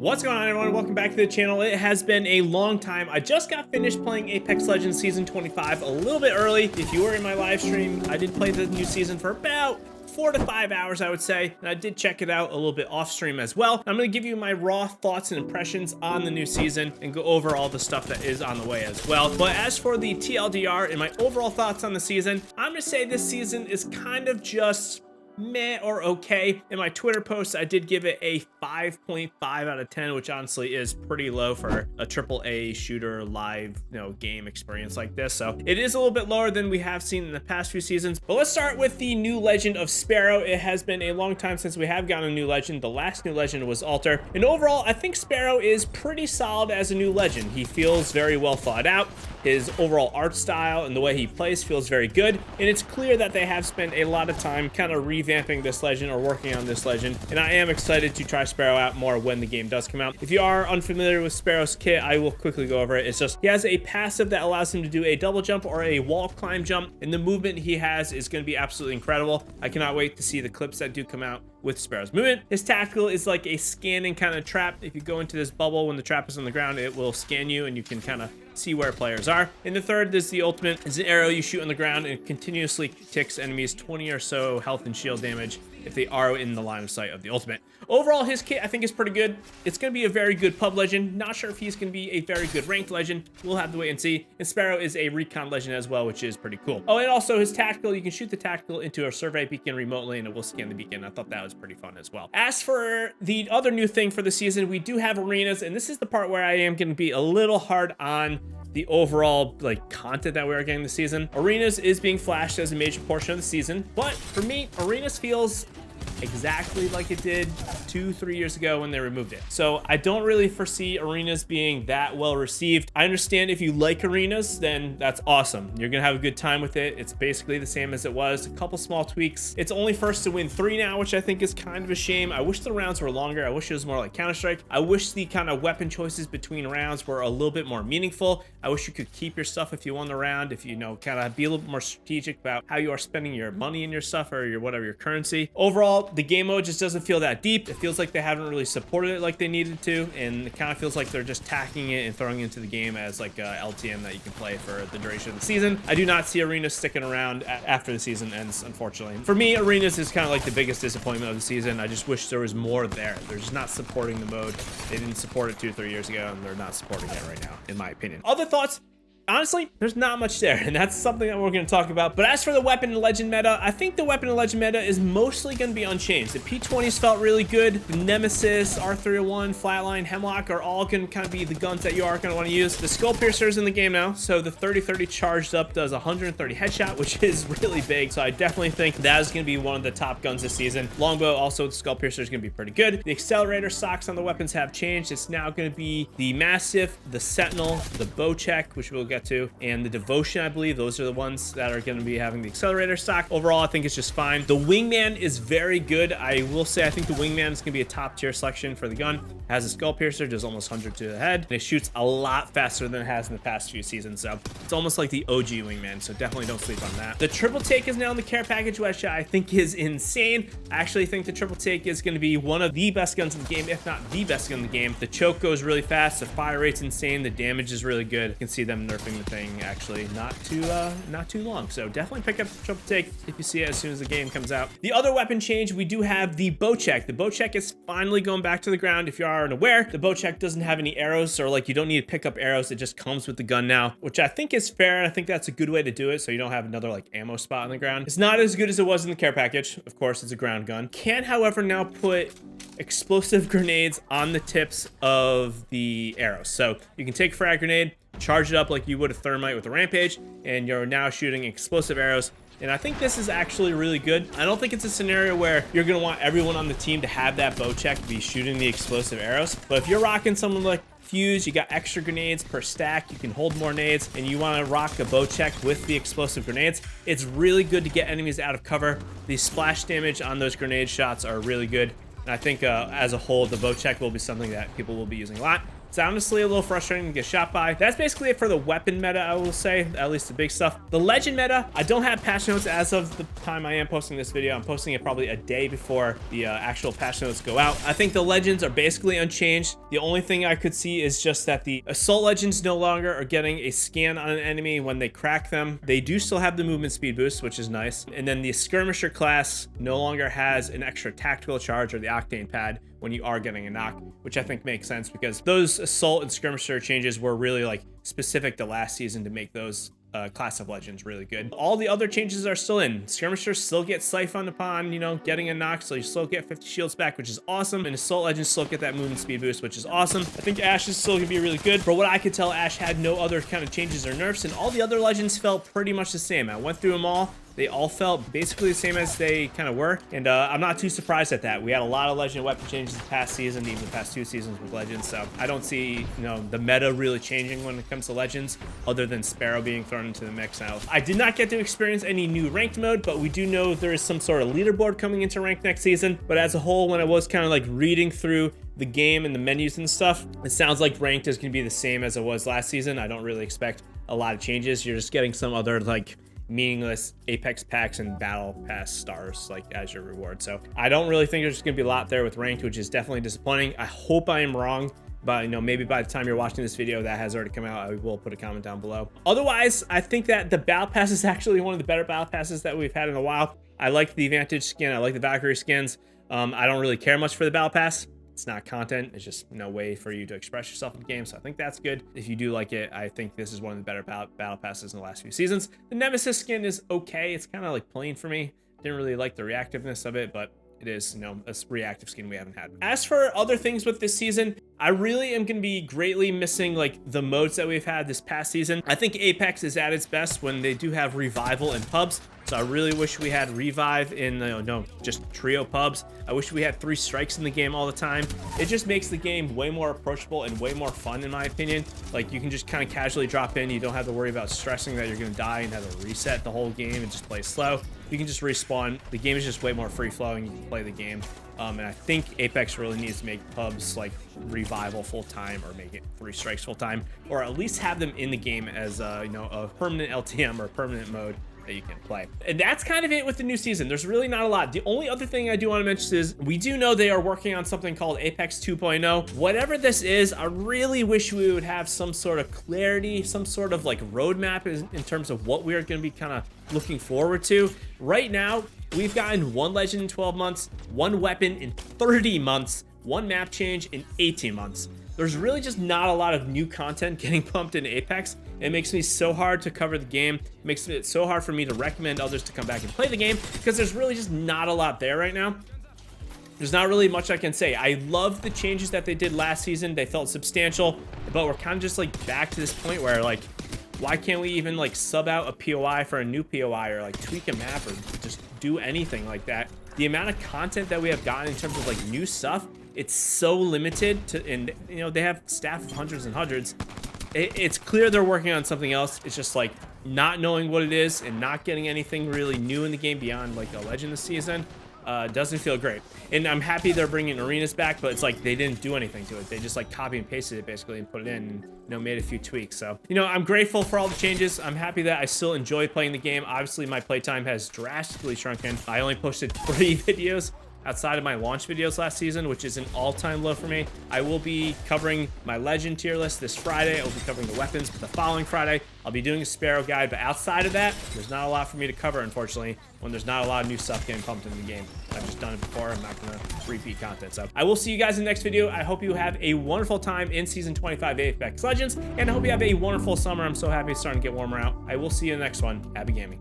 What's going on, everyone? Welcome back to the channel. It has been a long time. I just got finished playing Apex Legends Season 25 a little bit early. If you were in my live stream, I did play the new season for about 4 to 5 hours, I would say, and I did check it out a little bit off stream as well. I'm going to give you my raw thoughts and impressions on the new season and go over all the stuff that is on the way as well. But as for the TLDR and my overall thoughts on the season, I'm going to say this season is kind of just meh or okay. In my Twitter post, I did give it a 5.5 out of 10, which honestly is pretty low for a AAA shooter live, game experience like this. So it is a little bit lower than we have seen in the past few seasons. But let's start with the new legend of Sparrow. It has been a long time since we have gotten a new legend. The last new legend was Alter. And overall, I think Sparrow is pretty solid as a new legend. He feels very well thought out. His overall art style and the way he plays feels very good, and it's clear that they have spent a lot of time kind of revamping this legend or working on this legend, and I am excited to try Sparrow out more when the game does come out. If you are unfamiliar with Sparrow's kit, I will quickly go over it. It's just he has a passive that allows him to do a double jump or a wall climb jump, and the movement he has is going to be absolutely incredible. I cannot wait to see the clips that do come out with Sparrow's movement. His tactical is like a scanning kind of trap. If you go into this bubble when the trap is on the ground, it will scan you and you can kind of see where players are. And the third is the ultimate. It's an arrow you shoot on the ground and it continuously ticks enemies 20 or so health and shield damage if they are in the line of sight of the ultimate. Overall, his kit I think is pretty good. It's going to be a very good pub legend. Not sure if he's going to be a very good ranked legend. We'll have to wait and see. And Sparrow is a recon legend as well, which is pretty cool. Oh, and also his tactical, you can shoot the tactical into a survey beacon remotely and it will scan the beacon. I thought that was pretty fun as well. As for the other new thing for the season, we do have arenas, and this is the part where I am going to be a little hard on the overall content that we're getting this season. Arenas is being flashed as a major portion of the season, but for me, arenas feels exactly like it did 2-3 years ago when they removed it. So I don't really foresee arenas being that well received. I understand if you like arenas, then that's awesome. You're gonna have a good time with it. It's basically the same as it was, a couple small tweaks. It's only first to win 3 now, which I think is kind of a shame. I wish the rounds were longer. I wish it was more like Counter-Strike. I wish the kind of weapon choices between rounds were a little bit more meaningful. I wish you could keep your stuff if you won the round, if you kind of be a little bit more strategic about how you are spending your money in your stuff or your whatever your currency. Overall, the game mode just doesn't feel that deep. It feels like they haven't really supported it like they needed to, and it kind of feels like they're just tacking it and throwing it into the game as like a LTM that you can play for the duration of the season. I do not see arenas sticking around after the season ends, unfortunately. For me, arenas is kind of like the biggest disappointment of the season. I just wish there was more there. They're just not supporting the mode. They didn't support it 2-3 years ago, and they're not supporting it right now, in my opinion. Other thoughts? Honestly, there's not much there, and that's something that we're going to talk about. But as for the weapon and legend meta, I think the weapon and legend meta is mostly going to be unchanged. The P20s felt really good. The Nemesis, R301, Flatline, Hemlock are all going to kind of be the guns that you are going to want to use. The Skull Piercer is in the game now, so the 30-30 charged up does 130 headshot, which is really big. So I definitely think that is going to be one of the top guns this season. Longbow, also the Skull Piercer is going to be pretty good. The accelerator socks on the weapons have changed. It's now going to be the Mastiff, the Sentinel, the Bow Check, which we'll get to, and the Devotion. I believe those are the ones that are going to be having the accelerator stock. Overall, I think it's just fine. The Wingman is very good. I will say I think the Wingman is going to be a top tier selection for the gun. It has a Skull Piercer, does almost 100 to the head, and it shoots a lot faster than it has in the past few seasons. So it's almost like the OG Wingman, so definitely don't sleep on that. The triple take is now in the care package, which I think is insane. I actually think the triple take is going to be one of the best guns in the game, if not the best gun in the game. The choke goes really fast, the fire rate's insane, the damage is really good. You can see them nerfing the thing actually not too long, so definitely pick up the triple take if you see it as soon as the game comes out. The other weapon change, we do have the Bow Check. The Bow Check is finally going back to the ground. If you aren't aware, the Bow Check doesn't have any arrows, or you don't need to pick up arrows. It just comes with the gun now, which I think is fair, and I think that's a good way to do it, so you don't have another ammo spot on the ground. It's not as good as it was in the care package. Of course, it's a ground gun. Can, however, now put explosive grenades on the tips of the arrows, so you can take a frag grenade, charge it up like you would a thermite with a rampage, and you're now shooting explosive arrows. And I think this is actually really good. I don't think it's a scenario where you're going to want everyone on the team to have that Bow Check to be shooting the explosive arrows. But if you're rocking someone like Fuse, you got extra grenades per stack, you can hold more nades, and you want to rock a Bow Check with the explosive grenades, it's really good to get enemies out of cover. The splash damage on those grenade shots are really good. And I think as a whole, the Bow Check will be something that people will be using a lot. It's honestly a little frustrating to get shot by. That's basically it for the weapon meta, I will say, at least the big stuff. The legend meta, I don't have patch notes as of the time I am posting this video. I'm posting it probably a day before the actual patch notes go out. I think the legends are basically unchanged. The only thing I could see is just that the assault legends no longer are getting a scan on an enemy when they crack them. They do still have the movement speed boost, which is nice. And then the skirmisher class no longer has an extra tactical charge or the octane pad when you are getting a knock, which I think makes sense because those assault and skirmisher changes were really like specific to last season to make those class of legends really good. All the other changes are still in. Skirmishers still get siphoned upon, you know, getting a knock, so you still get 50 shields back, which is awesome. And assault legends still get that movement speed boost, which is awesome. I think Ashe is still gonna be really good. For what I could tell, Ashe had no other kind of changes or nerfs, and all the other legends felt pretty much the same. I went through them all. They all felt basically the same as they kind of were, and I'm not too surprised at that. We had a lot of legend weapon changes the past season, even the past 2 seasons with legends, so I don't see, you know, the meta really changing when it comes to legends, other than Sparrow being thrown into the mix now. I did not get to experience any new ranked mode, but we do know there is some sort of leaderboard coming into ranked next season. But as a whole, when I was kind of like reading through the game and the menus and stuff, it sounds like ranked is going to be the same as it was last season. I don't really expect a lot of changes. You're just getting some other like meaningless Apex packs and battle pass stars like as your reward. So I don't really think there's gonna be a lot there with ranked, which is definitely disappointing. I hope I am wrong, but you know, maybe by the time you're watching this video that has already come out. I will put a comment down below. Otherwise, I think that the battle pass is actually one of the better battle passes that we've had in a while. I like the Vantage skin, I like the Valkyrie skins. I don't really care much for the battle pass. It's not content, it's just no way for you to express yourself in the game, so I think that's good. If you do like it, I think this is one of the better battle passes in the last few seasons. The Nemesis skin is okay. It's kind of like plain for me. Didn't really like the reactiveness of it, but it is, you know, a reactive skin we haven't had. As for other things with this season, I really am going to be greatly missing like the modes that we've had this past season. I think Apex is at its best when they do have revival in pubs. So I really wish we had revive in just trio pubs. I wish we had 3 strikes in the game all the time. It just makes the game way more approachable and way more fun in my opinion. Like you can just kind of casually drop in. You don't have to worry about stressing that you're going to die and have to reset the whole game and just play slow. You can just respawn. The game is just way more free flowing. You can play the game. And I think Apex really needs to make pubs like revival full time, or make it 3 strikes full time, or at least have them in the game as a permanent LTM or permanent mode that you can play. And that's kind of it with the new season. There's really not a lot. The only other thing I do want to mention is we do know they are working on something called Apex 2.0. Whatever this is, I really wish we would have some sort of clarity, some sort of like roadmap in terms of what we are going to be kind of looking forward to. Right now, we've gotten 1 legend in 12 months, 1 weapon in 30 months, 1 map change in 18 months. There's really just not a lot of new content getting pumped in Apex. It makes me so hard to cover the game. It makes it so hard for me to recommend others to come back and play the game because there's really just not a lot there right now. There's not really much I can say. I love the changes that they did last season. They felt substantial, but we're kind of just like back to this point where like, why can't we even like sub out a POI for a new POI or like tweak a map or just do anything like that? The amount of content that we have gotten in terms of like new stuff, it's so limited to, and you know, they have staff of hundreds and hundreds. It's clear they're working on something else. It's just like not knowing what it is and not getting anything really new in the game beyond like a legend this season. Doesn't feel great. And I'm happy they're bringing arenas back, but it's like they didn't do anything to it. They just like copy and pasted it basically and put it in and, you know, made a few tweaks. So, you know, I'm grateful for all the changes. I'm happy that I still enjoy playing the game. Obviously, my playtime has drastically shrunken. I only posted 3 videos outside of my launch videos last season, which is an all-time low for me. I will be covering my legend tier list this Friday. I will be covering the weapons the following Friday. I'll be doing a Sparrow guide, but outside of that, there's not a lot for me to cover, unfortunately, when there's not a lot of new stuff getting pumped in the game. I've just done it before. I'm not gonna repeat content. So I will see you guys in the next video. I hope you have a wonderful time in season 25 of Apex Legends, and I hope you have a wonderful summer. I'm so happy it's starting to get warmer out. I will see you in the next one. Happy gaming.